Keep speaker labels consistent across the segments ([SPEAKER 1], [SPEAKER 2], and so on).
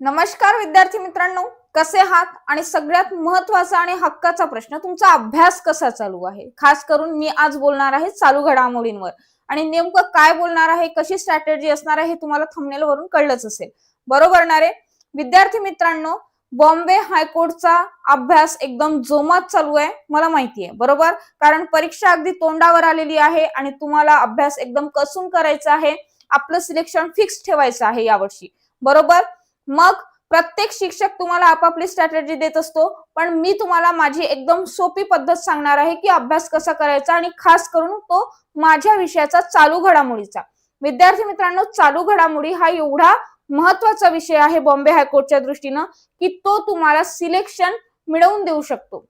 [SPEAKER 1] नमस्कार विद्यार्थी मित्रांनो, कसे आहात? आणि सगळ्यात महत्त्वाचा आणि हक्काचा प्रश्न, तुमचा अभ्यास कसा चालू आहे? खास करून मी आज बोलणार आहे चालू घडामोडींवर. आणि नेमकं काय बोलणार आहे, कशी स्ट्रॅटेजी असणार आहे हे तुम्हाला थंबनेल वरून कळलंच असेल, बरोबर ना रे? विद्यार्थी मित्रांनो, बॉम्बे हायकोर्टचा अभ्यास एकदम जोमात चालू आहे, मला माहिती आहे, बरोबर? कारण परीक्षा अगदी तोंडावर आलेली आहे आणि तुम्हाला अभ्यास एकदम कसून करायचा आहे. आपलं सिलेक्शन फिक्स ठेवायचं आहे यावर्षी, बरोबर? मग प्रत्येक शिक्षक तुम्हाला आपापली स्ट्रॅटेजी देत असतो, पण मी तुम्हाला माझी एकदम सोपी पद्धत सांगणार आहे की अभ्यास कसा करायचा, आणि खास करून तो माझ्या विषयाचा चालू घडामोडीचा. विद्यार्थी मित्रांनो, चालू घडामोडी हा एवढा महत्वाचा विषय आहे बॉम्बे हायकोर्टच्या दृष्टीनं की तो तुम्हाला सिलेक्शन मिळवून देऊ शकतो.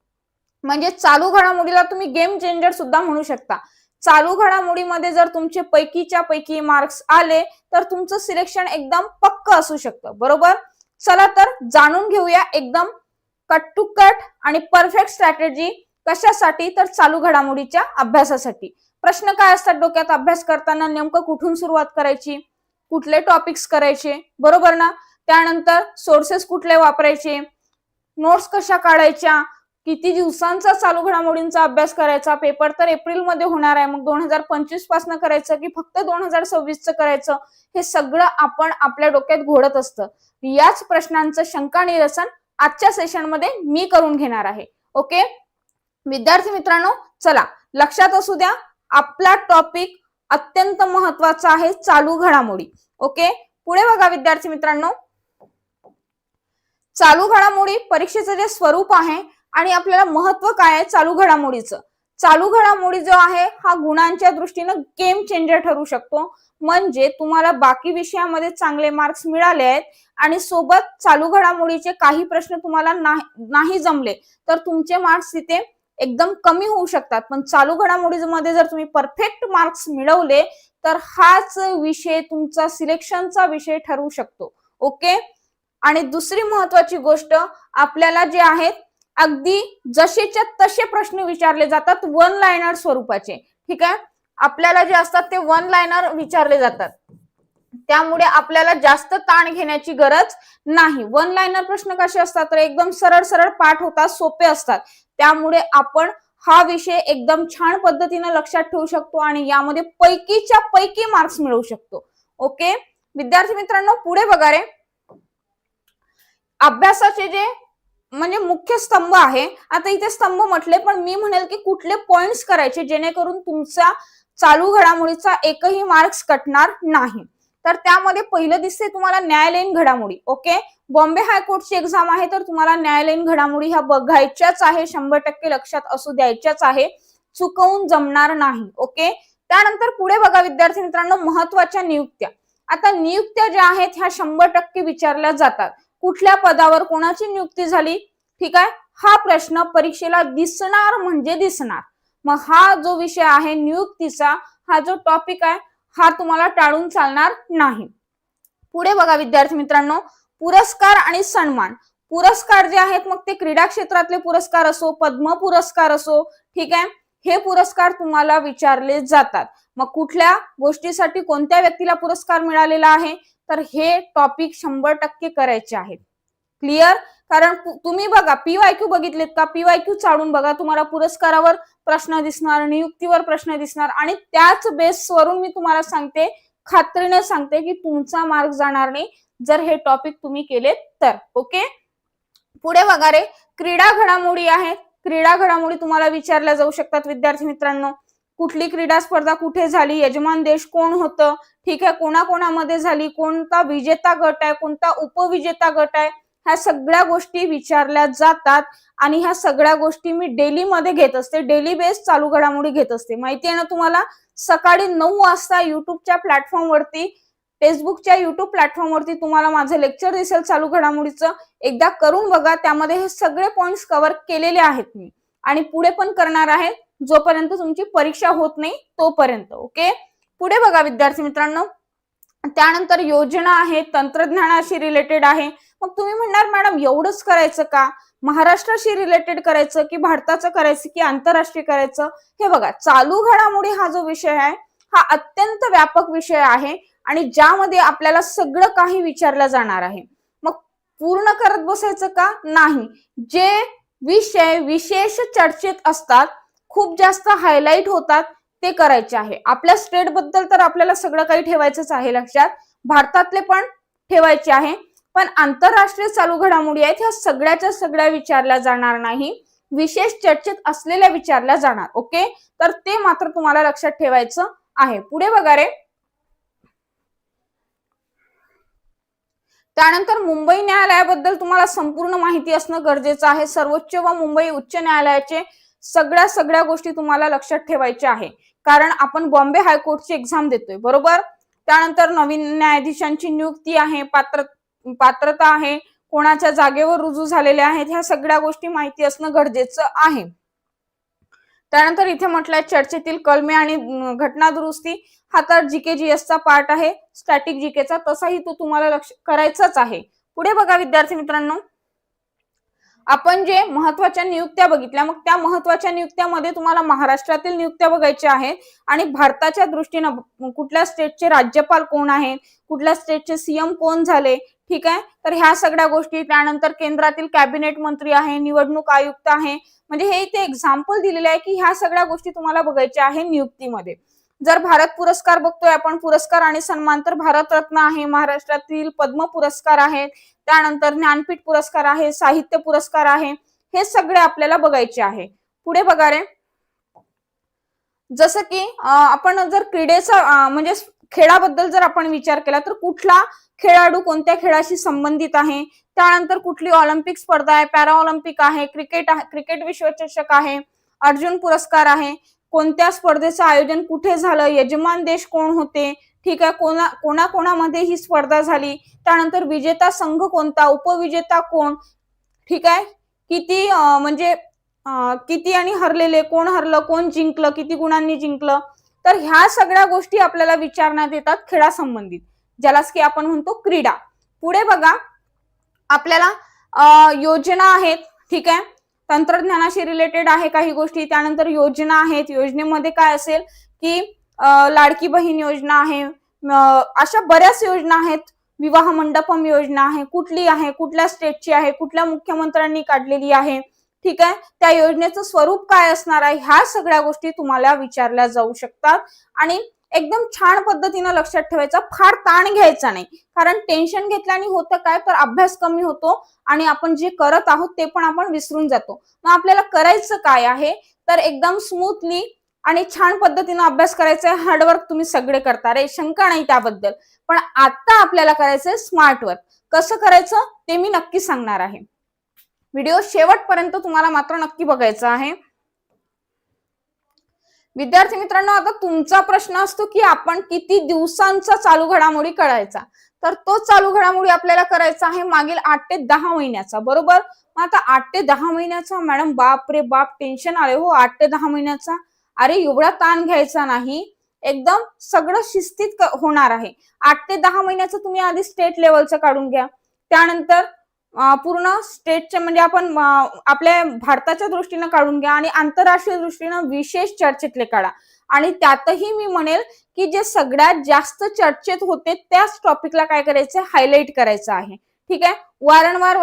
[SPEAKER 1] म्हणजे चालू घडामोडीला तुम्ही गेम चेंजर सुद्धा म्हणू शकता. चालू घडामोडीमध्ये जर तुमचे पैकीच्या पैकी मार्क्स आले तर तुमचं सिलेक्शन एकदम पक्क असू शकतं, बरोबर? चला तर जाणून घेऊया एकदम कट टू कट आणि परफेक्ट स्ट्रॅटेजी. कशासाठी? तर चालू घडामोडीच्या अभ्यासासाठी. प्रश्न काय असतात डोक्यात अभ्यास करताना? नेमकं कुठून सुरुवात करायची, कुठले टॉपिक्स करायचे, बरोबर ना? त्यानंतर सोर्सेस कुठले वापरायचे, नोट्स कशा काढायच्या, किती दिवसांचा चालू घडामोडींचा अभ्यास करायचा, पेपर तर एप्रिल मध्ये होणार आहे, मग 2025 पासून करायचं की फक्त 2026 करायचं, हे सगळं आपण आपल्या डोक्यात घोळत असतं. याच प्रश्नांचं शंका निरसन आजच्या सेशन मध्ये मी करून घेणार आहे. ओके विद्यार्थी मित्रांनो, चला लक्षात असू द्या, आपला टॉपिक अत्यंत महत्वाचा आहे, चालू घडामोडी. ओके, पुढे बघा विद्यार्थी मित्रांनो, चालू घडामोडी परीक्षेचं जे स्वरूप आहे आणि आपल्याला महत्व काय आहे चालू घडामोडीचं. चालू घडामोडी जो आहे हा गुणांच्या दृष्टीनं गेम चेंजर ठरू शकतो. म्हणजे तुम्हाला बाकी विषयामध्ये चांगले मार्क्स मिळाले आहेत आणि सोबत चालू घडामोडीचे काही प्रश्न तुम्हाला नाही जमले तर तुमचे मार्क्स तिथे एकदम कमी होऊ शकतात. पण चालू घडामोडीमध्ये जर तुम्ही परफेक्ट मार्क्स मिळवले तर हाच विषय तुमचा सिलेक्शनचा विषय ठरू शकतो. ओके, आणि दुसरी महत्वाची गोष्ट, आपल्याला जे आहेत अगदी जसेच्या तसे प्रश्न विचारले जातात, वन लाइनर स्वरूपाचे. ठीक आहे, आपल्याला जे असतात ते वन लाइनर विचारले जातात, त्यामुळे आपल्याला जास्त ताण घेण्याची गरज नाही. वन लाइनर प्रश्न कसे असतात तर एकदम सरळ सरळ पाठ होतात, सोपे असतात. त्यामुळे आपण हा विषय एकदम छान पद्धतीने लक्षात ठेवू शकतो आणि यामध्ये पैकीच्या पैकी मार्क्स मिळवू शकतो. ओके विद्यार्थी मित्रांनो, पुढे बघा रे, अभ्यासाचे जे म्हणजे मुख्य स्तंभ आहे. आता इथे स्तंभ म्हटले, पण मी म्हणेल की कुठले पॉइंट्स करायचे जेणेकरून तुमचा चालू घडामोडीचा एकही मार्क्स कटणार नाही. तर त्यामध्ये पहिलं दिसते तुम्हाला न्यायालयीन घडामोडी. ओके, बॉम्बे हायकोर्टची एक्झाम आहे तर तुम्हाला न्यायालयीन घडामोडी ह्या बघायच्याच आहे, 100% लक्षात असू द्यायच्याच आहे, चुकवून जमणार नाही. ओके, त्यानंतर पुढे बघा विद्यार्थी मित्रांनो, महत्वाच्या नियुक्त्या. आता नियुक्त्या ज्या आहेत ह्या 100% विचारल्या जातात. कुठल्या पदावर कोणाची नियुक्ती झाली, ठीक आहे, हा प्रश्न परीक्षेला दिसणार म्हणजे दिसणार. मग हा जो विषय आहे नियुक्तीचा, हा जो टॉपिक आहे हा तुम्हाला टाळून चालणार नाही. पुढे बघा विद्यार्थी मित्रांनो, पुरस्कार आणि सन्मान. पुरस्कार जे आहेत मग ते क्रीडा क्षेत्रातले पुरस्कार असो, पद्म पुरस्कार असो, ठीक आहे, हे पुरस्कार तुम्हाला विचारले जातात. मग कुठल्या गोष्टीसाठी कोणत्या व्यक्तीला पुरस्कार मिळालेला आहे तर हे टॉपिक 100% करायचे आहेत. क्लिअर? कारण तुम्ही बघा पीवायक्यू बघितलेत का? पीवायक्यू चाळून बघा, तुम्हाला पुरस्कारावर प्रश्न दिसणार, नियुक्तीवर प्रश्न दिसणार, आणि त्याच बेसवरून मी तुम्हाला सांगते, खात्रीने सांगते की तुमचा मार्क जाणार नाही जर हे टॉपिक तुम्ही केले तर. ओके, पुढे बघा रे, क्रीडा घडामोडी आहेत. क्रीडा घडामोडी तुम्हाला विचारल्या जाऊ शकतात विद्यार्थी मित्रांनो. कुठली क्रीडा स्पर्धा कुठे झाली, यजमान देश कोण होतं, ठीक आहे, कोणाकोणामध्ये झाली, कोणता विजेता गट आहे, कोणता उपविजेता गट आहे, ह्या सगळ्या गोष्टी विचारल्या जातात. आणि ह्या सगळ्या गोष्टी मी डेली मध्ये घेत असते, डेली बेस चालू घडामोडी घेत असते. माहिती आहे ना तुम्हाला, सकाळी 9 वाजता युट्यूबच्या प्लॅटफॉर्मवरती, फेसबुकच्या युट्यूब प्लॅटफॉर्मवरती तुम्हाला माझं लेक्चर दिसेल चालू घडामोडीचं, एकदा करून बघा. त्यामध्ये हे सगळे पॉइंट्स कव्हर केलेले आहेत मी, आणि पुढे पण करणार आहे जोपर्यंत तुमची परीक्षा होत नाही तोपर्यंत. ओके, पुढे बघा विद्यार्थी मित्रांनो, त्यानंतर योजना आहे, तंत्रज्ञानाशी रिलेटेड आहे. मग तुम्ही म्हणणार मॅडम एवढंच करायचं का, महाराष्ट्राशी रिलेटेड करायचं की भारताचं करायचं की आंतरराष्ट्रीय करायचं? हे बघा, चालू घडामोडी हा जो विषय आहे हा अत्यंत व्यापक विषय आहे आणि ज्यामध्ये आपल्याला सगळं काही विचारलं जाणार आहे. मग पूर्ण करत बसायचं का? नाही. जे विषय विशेष चर्चेत असतात, खूप जास्त हायलाइट होतात, ते करायचे आहे. आपल्या स्टेट बद्दल तर आपल्याला सगळं काही ठेवायचंच आहे लक्षात, भारतातले पण ठेवायचे आहे, पण आंतरराष्ट्रीय चालू घडामोडी आहेत ह्या सगळ्याच्या सगळ्या विचारल्या जाणार नाही, विशेष चर्चेत असलेल्या विचारल्या जाणार. ओके, तर ते मात्र तुम्हाला लक्षात ठेवायचं आहे. पुढे बघा रे, त्यानंतर मुंबई न्यायालयाबद्दल तुम्हाला संपूर्ण माहिती असणं गरजेचं आहे. सर्वोच्च व मुंबई उच्च न्यायालयाचे सगळ्या गोष्टी तुम्हाला लक्षात ठेवायच्या आहे, कारण आपण बॉम्बे हायकोर्टची एक्झाम देतोय, बरोबर. त्यानंतर नवीन न्यायाधीशांची नियुक्ती आहे, पात्रता आहे, कोणाच्या जागेवर रुजू झालेल्या आहेत, ह्या सगळ्या गोष्टी माहिती असणं गरजेचं आहे. त्यानंतर इथे म्हटलंय चर्चेतील कलमे आणि घटना दुरुस्ती हा तर जीके जीएसचा पार्ट आहे, स्टॅटिक जीकेचा, तसाही तो तुम्हाला लक्ष करायचाच आहे. पुढे बघा विद्यार्थी मित्रांनो, आपण जे महत्वाच्या नियुक्त्या बघितल्या, मग त्या महत्वाच्या नियुक्त्यामध्ये तुम्हाला महाराष्ट्रातील नियुक्त्या बघायच्या आहेत आणि भारताच्या दृष्टीने कुठल्या स्टेटचे राज्यपाल कोण आहेत, कुठल्या स्टेटचे सीएम कोण झाले, ठीक आहे, तर ह्या सगळ्या गोष्टी. त्यानंतर केंद्रातील कॅबिनेट मंत्री आहे, निवडणूक आयुक्त आहे, म्हणजे हे इथे एक्झाम्पल दिलेले आहे की ह्या सगळ्या गोष्टी तुम्हाला बघायच्या आहे नियुक्तीमध्ये. जर भारत पुरस्कार बघतोय आपण, पुरस्कार आणि सन्मान, तर भारतरत्न आहे, महाराष्ट्रातील पद्म पुरस्कार आहेत, त्यानंतर ज्ञानपीठ पुरस्कार आहे, साहित्य पुरस्कार आहे, हे सगळे आपल्याला बघायचे आहे. पुढे बघा रे, जसं की आपण जर क्रीडेचा म्हणजे खेळाबद्दल जर आपण विचार केला तर कुठला खेळाडू कोणत्या खेळाशी संबंधित आहे, त्यानंतर कुठली ऑलिम्पिक स्पर्धा आहे, पॅरा ऑलिम्पिक आहे, क्रिकेट विश्वचषक आहे, अर्जुन पुरस्कार आहे, कोणत्या स्पर्धेचं आयोजन कुठे झालं, यजमान देश कोण होते, ठीक आहे, कोणामध्ये ही स्पर्धा झाली, त्यानंतर विजेता संघ कोणता, उपविजेता कोण, ठीक आहे, किती म्हणजे किती आणि हरलेले कोण, हरलं कोण, जिंकलं किती गुणांनी जिंकलं, तर ह्या सगळ्या गोष्टी आपल्याला विचारण्यात येतात खेळासंबंधित, ज्यालाच की आपण म्हणतो क्रीडा. पुढे बघा, आपल्याला योजना आहेत, ठीक आहे, तंत्रज्ञानाशी रिलेटेड आहे काही गोष्टी, त्यानंतर योजना आहेत, योजनेमध्ये काय असेल की लाडकी बहीण योजना आहे, अशा बऱ्याच योजना आहेत, विवाह मंडपम योजना आहे, कुठली आहे, कुठल्या स्टेटची आहे, कुठल्या मुख्यमंत्र्यांनी काढलेली आहे, ठीक आहे, त्या योजनेचं स्वरूप काय असणार आहे, ह्या सगळ्या गोष्टी तुम्हाला विचारल्या जाऊ शकतात. आणि एकदम छान पद्धतीने लक्षात ठेवायचा, फार ताण घ्यायचा नाही, कारण टेन्शन घेतल्याने होतं काय, तर अभ्यास कमी होतो आणि आपण जे करत आहोत ते पण आपण विसरून जातो. मग आपल्याला करायचं काय आहे, तर एकदम स्मूथली आणि छान पद्धतीने अभ्यास करायचा आहे. हार्डवर्क तुम्ही सगळे करता रे, शंका नाही त्याबद्दल, पण आता आपल्याला करायचंय स्मार्ट वर्क. कसं करायचं ते मी नक्की सांगणार आहे. व्हिडिओ शेवटपर्यंत तुम्हाला मात्र नक्की बघायचा आहे. विद्यार्थी मित्रांनो, आता तुमचा प्रश्न असतो की आपण किती दिवसांचा चालू घडामोडी कळायचा, तर तो चालू घडामोडी आपल्याला करायचा आहे मागील 8 ते 10 महिन्याचा, बरोबर. मग आता 8 ते 10 महिन्याचा, मॅडम बाप रे बाप, टेन्शन आले हो. 8 ते 10 महिन्याचा, अरे एवढा ताण घ्यायचा नाही, एकदम सगळं शिस्तीत होणार आहे. 8 ते 10 महिन्याचं तुम्ही आधी स्टेट लेवलचं काढून घ्या, त्यानंतर पूर्ण स्टेटचे म्हणजे आपण आपल्या भारताच्या दृष्टीने काढून घ्या, आणि आंतरराष्ट्रीय दृष्टीने विशेष चर्चेतले काढा. आणि त्यातही मी म्हणेल की जे सगळ्यात जास्त चर्चेत होते त्याच टॉपिकला काय करायचं, हायलाइट करायचं आहे, ठीक आहे. वारंवार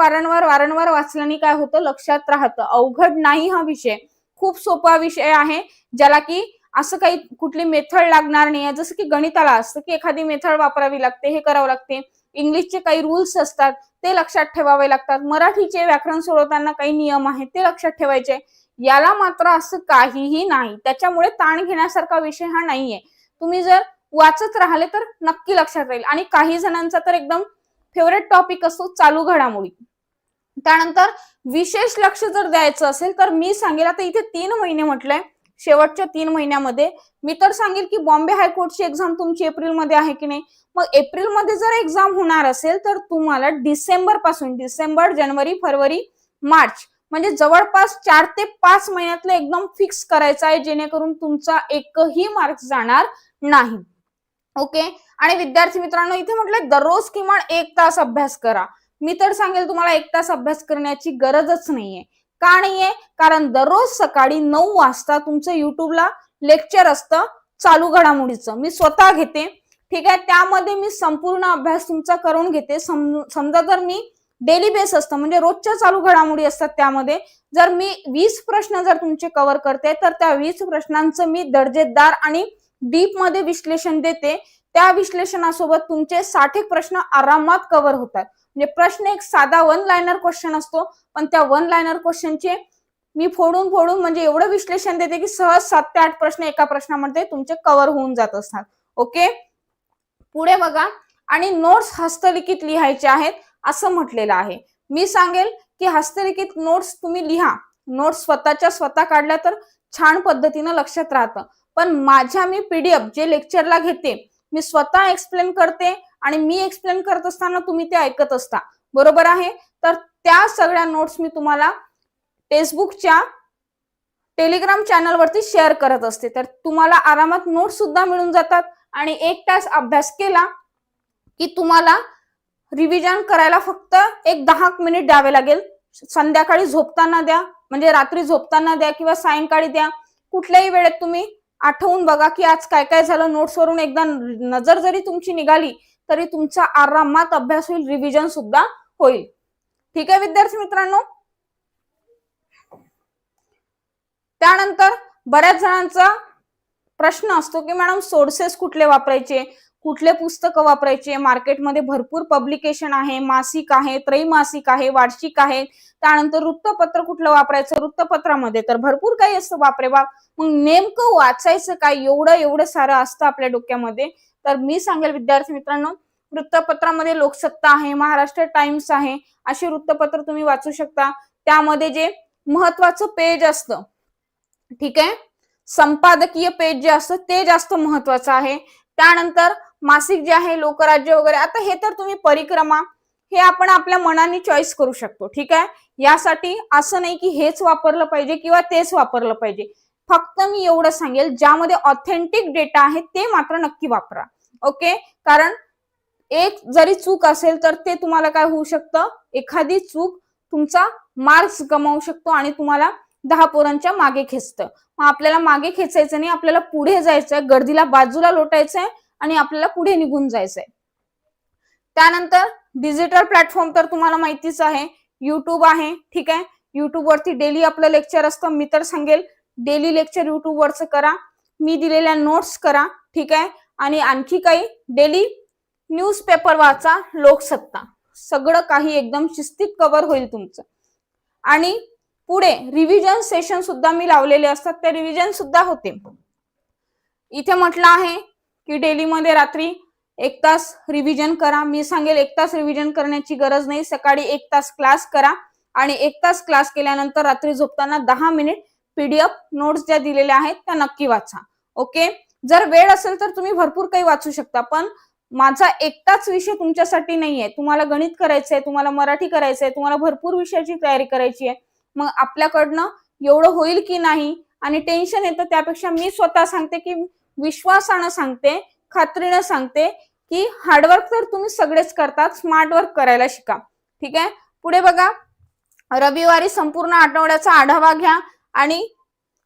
[SPEAKER 1] वाचल्याने काय होतं, लक्षात राहतं. अवघड नाही हा विषय, खूप सोपा विषय आहे, ज्याला की असं काही कुठली मेथड लागणार नाही. जसं की गणिताला असतं की एखादी मेथड वापरावी लागते, हे करावं लागते, इंग्लिशचे काही रूल्स असतात ते लक्षात ठेवावे लागतात, मराठीचे व्याकरण सोडवताना काही नियम आहेत ते लक्षात ठेवायचे. याला मात्र असं काहीही नाही, त्याच्यामुळे ताण घेण्यासारखा विषय हा नाहीये. तुम्ही जर वाचत राहिले तर नक्की लक्षात राहील. आणि काही जणांचा तर एकदम फेवरेट टॉपिक असतो चालू घडामोडी. त्यानंतर विशेष लक्ष जर द्यायचं असेल तर मी सांगेल, आता इथे 3 महिने म्हटलंय, शेवटच्या 3 महिन्यामध्ये मी तर सांगेल की बॉम्बे हायकोर्टची एक्झाम तुमची एप्रिलमध्ये आहे की नाही. मग एप्रिलमध्ये जर एक्झाम होणार असेल तर तुम्हाला डिसेंबर, जानेवारी, फरवरी, मार्च म्हणजे जवळपास 4 ते 5 महिन्यातलं एकदम फिक्स करायचं आहे, जेणेकरून तुमचा एकही मार्क जाणार नाही. ओके. आणि विद्यार्थी मित्रांनो, इथे म्हटलं दररोज किमान 1 तास अभ्यास करा. मी तर सांगेल तुम्हाला 1 तास अभ्यास करण्याची गरजच नाहीये. का नाहीये, कारण दररोज सकाळी 9 वाजता तुमचं युट्यूबला लेक्चर असतं चालू घडामोडीचं, मी स्वतः घेते, ठीक आहे. त्यामध्ये मी संपूर्ण अभ्यास तुमचा करून घेते. समजा जर मी डेली बेस असतं, म्हणजे रोजच्या चालू घडामोडी असतात. त्यामध्ये जर मी 20 प्रश्न जर तुमचे कव्हर करते तर त्या 20 प्रश्नांचं मी दर्जेदार आणि डीप मध्ये विश्लेषण देते. त्या विश्लेषणासोबत तुमचे 60 प्रश्न आरामात कव्हर होतात. म्हणजे प्रश्न एक साधा 1 लाइनर क्वेश्चन असतो, पण त्या 1 लाइनर क्वेश्चनचे मी फोडून फोडून म्हणजे एवढं विश्लेषण देते की सहज 7 ते 8 प्रश्न एका प्रश्नामध्ये तुमचे कव्हर होऊन जात असतात. ओके, पुढे बघा. आणि नोट्स हस्तलिखित लिहायचे आहेत असं म्हटलेलं आहे. मी सांगेल की हस्तलिखित नोट्स तुम्ही लिहा. नोट्स स्वतःच्या स्वतः काढल्या तर छान पद्धतीनं लक्षात राहतं. पण माझ्या मी पीडीएफ जे लेक्चरला घेते, मी स्वतः एक्सप्लेन करते आणि मी एक्सप्लेन करत असताना तुम्ही ते ऐकत असता, बरोबर आहे. तर त्या सगळ्या नोट्स मी तुम्हाला टेक्स्टबुकच्या टेलिग्राम चॅनलवरती शेअर करत असते. तर तुम्हाला आरामात नोट्स सुद्धा मिळून जातात आणि 1 तास अभ्यास केला की तुम्हाला रिव्हिजन करायला फक्त एक 10 मिनिट द्यावे लागेल. संध्याकाळी झोपताना द्या, म्हणजे रात्री झोपताना द्या किंवा सायंकाळी द्या. कुठल्याही वेळेत तुम्ही आठवून बघा की आज काय काय झालं. नोट्सवरून एकदा नजर जरी तुमची निघाली तरी तुमचा आरामात अभ्यास होईल, रिव्हिजन सुद्धा होईल. ठीक आहे विद्यार्थी मित्रांनो. त्यानंतर बऱ्याच जणांचा प्रश्न असतो की मॅडम सोर्सेस कुठले वापरायचे, कुठले पुस्तकं वापरायचे. मार्केटमध्ये भरपूर पब्लिकेशन आहे, मासिक आहे, त्रैमासिक आहे, वार्षिक आहे. त्यानंतर वृत्तपत्र कुठलं वापरायचं, वृत्तपत्रामध्ये तर भरपूर काही असतं बापरे बाप. मग नेमकं वाचायचं काय, एवढं सारं असतं आपल्या डोक्यामध्ये. तर मी सांगेल विद्यार्थी मित्रांनो, वृत्तपत्रामध्ये लोकसत्ता आहे, महाराष्ट्र टाइम्स आहे, अशी वृत्तपत्र तुम्ही वाचू शकता. त्यामध्ये जे महत्वाचं पेज असतं, ठीक आहे, संपादकीय पेज जे असतं ते जास्त महत्वाचं आहे. त्यानंतर मासिक जे आहे लोकराज्य वगैरे, आता हे तर तुम्ही परिक्रमा हे आपण आपल्या मनाने चॉईस करू शकतो. ठीक आहे, यासाठी असं नाही की हेच वापरलं पाहिजे किंवा तेच वापरलं पाहिजे. फक्त मी एवढं सांगेल ज्यामध्ये ऑथेंटिक डेटा आहे ते मात्र नक्की वापरा. ओके, कारण एक जरी चूक असेल तर ते तुम्हाला काय होऊ शकतं, एखादी चूक तुमचा मार्क्स गमावू शकतो आणि तुम्हाला 10 पोरांच्या मागे खेचतं. मग आपल्याला मागे खेचायचं नाही, आपल्याला पुढे जायचंय, गर्दीला बाजूला लोटायचंय आणि आपल्याला पुढे निघून जायचंय. त्यानंतर डिजिटल प्लॅटफॉर्म तर तुम्हाला माहितीच आहे, युट्यूब आहे. ठीक आहे, युट्यूब वरती डेली आपलं लेक्चर असतं. मी तर सांगेल डेली लेक्चर युट्यूब वरच करा, मी दिलेल्या नोट्स करा. ठीक आहे, आणि आणखी काही डेली न्यूजपेपर वाचा, लोकसत्ता, सगळं काही एकदम शिस्तीत कव्हर होईल तुमचं. आणि पुढे रिव्हिजन सेशन सुद्धा मी लावलेले असतात, ते रिव्हिजन सुद्धा होते. इथे म्हटलं आहे की डेली मध्ये रात्री 1 तास रिव्हिजन करा. मी सांगेल 1 तास रिव्हिजन करण्याची गरज नाही, सकाळी 1 तास क्लास करा आणि 1 तास क्लास केल्यानंतर रात्री झोपताना 10 मिनिट पीडीएफ नोट्स ज्या दिलेल्या आहेत त्या नक्की वाचा. ओके, जर वेळ असेल तर तुम्ही भरपूर काही वाचू शकता, पण माझा एकटाच विषय तुमच्यासाठी नाहीये. तुम्हाला गणित करायचंय, तुम्हाला मराठी करायचंय, तुम्हाला भरपूर विषयाची तयारी करायची आहे. मग आपल्याकडनं एवढं होईल की नाही आणि टेन्शन येतं, त्यापेक्षा मी स्वतः सांगते की विश्वासानं सांगते, खात्रीनं सांगते की हार्डवर्क तर तुम्ही सगळेच करतात, स्मार्ट वर्क करायला शिका. ठीक आहे, पुढे बघा. रविवारी संपूर्ण आठवड्याचा आढावा घ्या आणि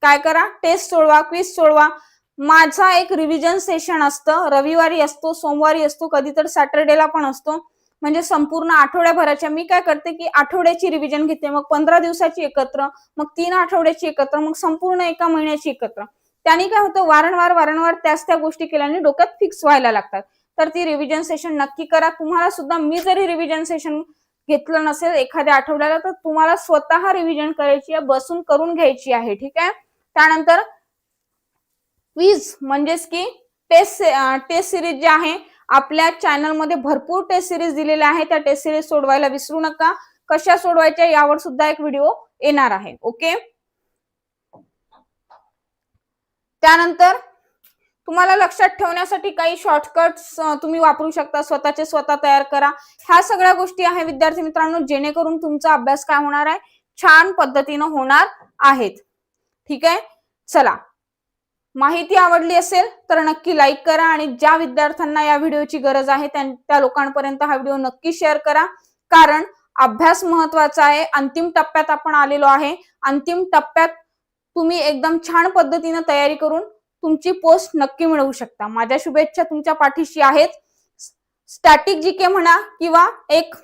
[SPEAKER 1] काय करा, टेस्ट सोडवा, क्विज सोडवा. माझा एक रिव्हिजन सेशन असतं, रविवारी असतो, सोमवारी असतो, कधी तर सॅटर्डेला पण असतो. म्हणजे संपूर्ण आठवड्याभराच्या मी काय करते की आठवड्याची रिव्हिजन घेते, मग 15 दिवसाची एकत्र, मग 3 आठवड्याची एकत्र, मग संपूर्ण एका महिन्याची एकत्र. त्याने काय होतं, वारंवार त्याच त्या गोष्टी केल्याने डोक्यात फिक्स व्हायला लागतात. तर ती रिव्हिजन सेशन नक्की करा. तुम्हाला सुद्धा मी जरी रिव्हिजन सेशन घेतलं नसेल एखाद्या आठवड्याला तर तुम्हाला स्वतः रिव्हिजन करायची आहे, बसून करून घ्यायची आहे. ठीक आहे, त्यानंतर क्विज म्हणजेच की टेस्ट सिरीज जे आहे, आपल्या चॅनल मध्ये भरपूर टेस्ट सिरीज दिलेल्या आहेत, त्या टेस्ट सिरीज सोडवायला विसरू नका. कशा सोडवायच्या यावर सुद्धा एक व्हिडिओ येणार आहे. ओके, त्यानंतर तुम्हाला लक्षात ठेवण्यासाठी काही शॉर्टकट्स तुम्ही वापरू शकता, स्वतःचे स्वतः तयार करा. ह्या सगळ्या गोष्टी आहे विद्यार्थी मित्रांनो, जेणेकरून तुमचा अभ्यास काय होणार आहे, छान पद्धतीनं होणार आहेत. ठीक आहे, चला, माहिती आवडली असेल तर नक्की लाईक करा आणि ज्या विद्यार्थ्यांना या व्हिडिओची गरज आहे त्या लोकांपर्यंत हा व्हिडिओ नक्की शेअर करा, कारण अभ्यास महत्वाचा आहे. अंतिम टप्प्यात आपण आलेलो आहे. अंतिम टप्प्यात तुम्ही एकदम छान पद्धतीने तयारी करून तुमची पोस्ट नक्की मिळवू शकता. माझ्या शुभेच्छा तुमच्या पाठीशी आहेत. स्टॅटिक जीके म्हणा किंवा एक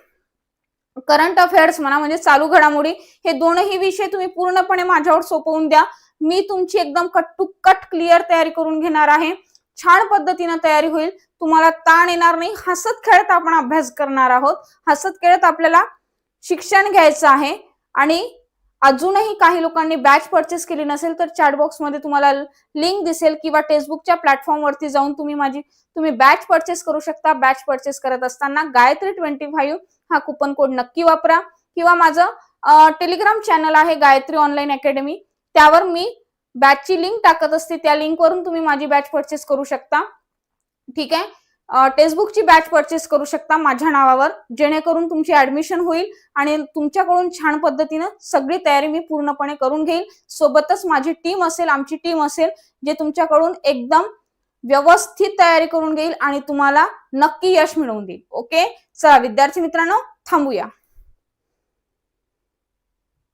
[SPEAKER 1] करंट अफेअर्स म्हणा, म्हणजे चालू घडामोडी, हे दोनही विषय तुम्ही पूर्णपणे माझ्यावर सोपवून द्या. मी तुमची एकदम कट टू कट क्लिअर तयारी करून घेणार आहे. छान पद्धतीने तयारी होईल, तुम्हाला ताण येणार नाही. हसत खेळत आपण अभ्यास करणार आहोत, हसत खेळत आपल्याला शिक्षण घ्यायचं आहे. आणि अजूनही काही लोकांनी बॅच परचेस केली नसेल तर चॅट बॉक्स मध्ये तुम्हाला लिंक दिसेल, किंवा टेक्स्टबुकच्या प्लॅटफॉर्म वरती जाऊन तुम्ही बॅच परचेस करू शकता. बॅच परचेस करत असताना गायत्री25 हा कुपन कोड नक्की वापरा, किंवा माझं टेलिग्राम चॅनल आहे गायत्री ऑनलाईन अकॅडमी, त्यावर मी बॅचची लिंक टाकत असते, त्या लिंक वरून तुम्ही माझी बॅच परचेस करू शकता. ठीक आहे, टेक्स्टबुकची बॅच परचेस करू शकता माझ्या नावावर, जेणेकरून तुमची ऍडमिशन होईल आणि तुमच्याकडून छान पद्धतीने सगळी तयारी मी पूर्णपणे करून घेईल. सोबतच माझी टीम असेल, आमची टीम असेल, जे तुमच्याकडून एकदम व्यवस्थित तयारी करून घेईल आणि तुम्हाला नक्की यश मिळवून देईल. ओके, चला विद्यार्थी मित्रांनो, थांबूया.